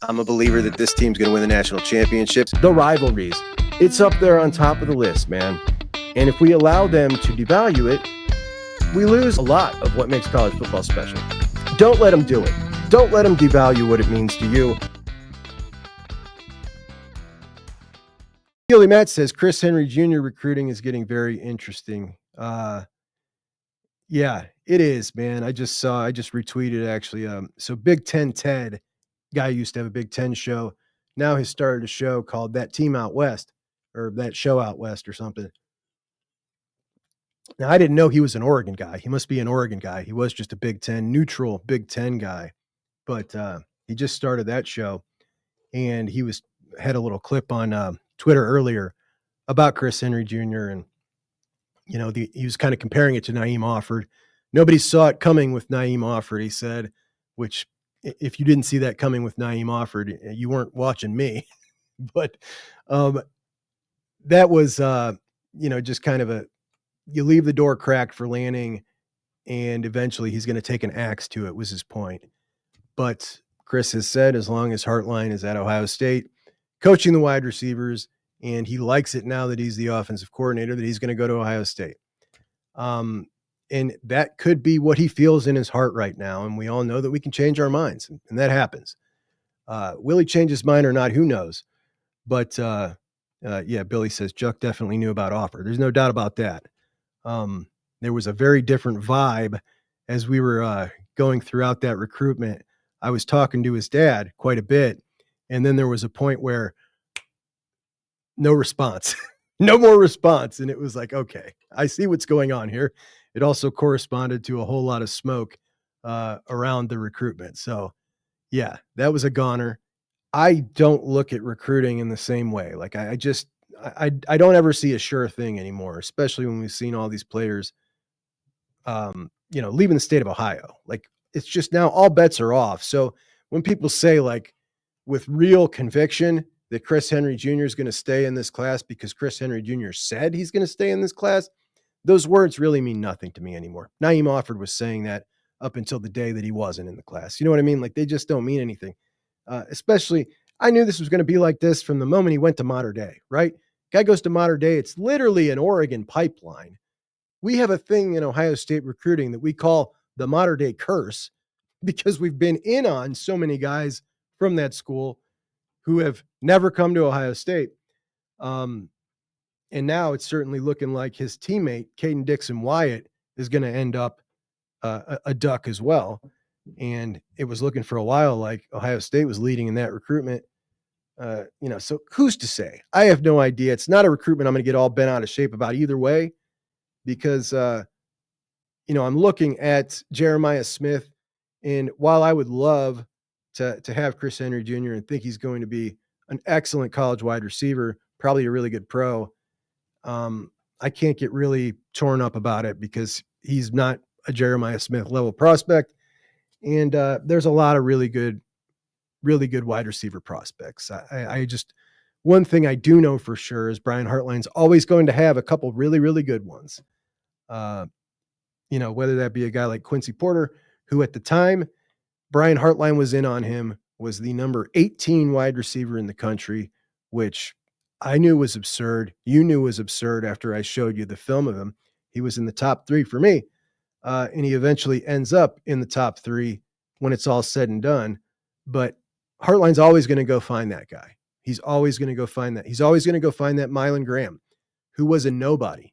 I'm a believer that this team's going to win the national championships. The rivalries, it's up there on top of the list, man. And if we allow them to devalue it, we lose a lot of what makes college football special. Don't let them do it. Don't let them devalue what it means to you. Gilly Matt says Chris Henry Jr. recruiting is getting very interesting. Yeah, it is, man. I just retweeted actually. So Big Ten Ted, guy who used to have a Big Ten show, now has started a show called That Team Out West, or That Show Out West or something. Now, I didn't know he was an Oregon guy. He must be an Oregon guy. He was just a Big Ten, neutral Big Ten guy. But he just started that show, and he had a little clip on Twitter earlier about Chris Henry Jr. And, you know, he was kind of comparing it to Naeem Offord. Nobody saw it coming with Naeem Offord, he said, which if you didn't see that coming with Naeem Offord, you weren't watching me. But that was, just kind of you leave the door cracked for Lanning, and eventually he's going to take an axe to it, was his point. But Chris has said as long as Hartline is at Ohio State, coaching the wide receivers, and he likes it now that he's the offensive coordinator, that he's going to go to Ohio State. And that could be what he feels in his heart right now. And we all know that we can change our minds, and that happens. Will he change his mind or not? Who knows? But yeah, Billy says JUCK definitely knew about Offer. There's no doubt about that. There was a very different vibe as we were going throughout that recruitment. I was talking to his dad quite a bit, and then there was a point where no response, no more response. And it was like, okay, I see what's going on here. It also corresponded to a whole lot of smoke around the recruitment. So yeah, that was a goner. I don't look at recruiting in the same way. Like I don't ever see a sure thing anymore, especially when we've seen all these players, leaving the state of Ohio. Like it's just now all bets are off. So when people say like with real conviction that Chris Henry Jr. is going to stay in this class because Chris Henry Jr. said he's going to stay in this class, those words really mean nothing to me anymore. Naeem Offord was saying that up until the day that he wasn't in the class. You know what I mean? Like they just don't mean anything. Especially, I knew this was going to be like this from the moment he went to Mater Dei, right? Guy goes to Mater Dei. It's literally an Oregon pipeline. We have a thing in Ohio State recruiting that we call the Mater Dei curse because we've been in on so many guys from that school who have never come to Ohio State. And now it's certainly looking like his teammate, Caden Dixon-Wyatt, is going to end up a Duck as well. And it was looking for a while like Ohio State was leading in that recruitment. So who's to say? I have no idea. It's not a recruitment I'm going to get all bent out of shape about either way because, I'm looking at Jeremiah Smith, and while I would love to have Chris Henry Jr. and think he's going to be an excellent college wide receiver, probably a really good pro, I can't get really torn up about it because he's not a Jeremiah Smith level prospect. And there's a lot of really good wide receiver prospects. I just, one thing I do know for sure is Brian Hartline's always going to have a couple really, really good ones. Whether that be a guy like Quincy Porter, who at the time Brian Hartline was in on him, was the number 18 wide receiver in the country, which I knew was absurd. You knew was absurd after I showed you the film of him. He was in the top 3 for me. And he eventually ends up in the top 3 when it's all said and done. But Hartline's always going to go find that guy. He's always going to go find that. He's always going to go find that Mylan Graham, who was a nobody.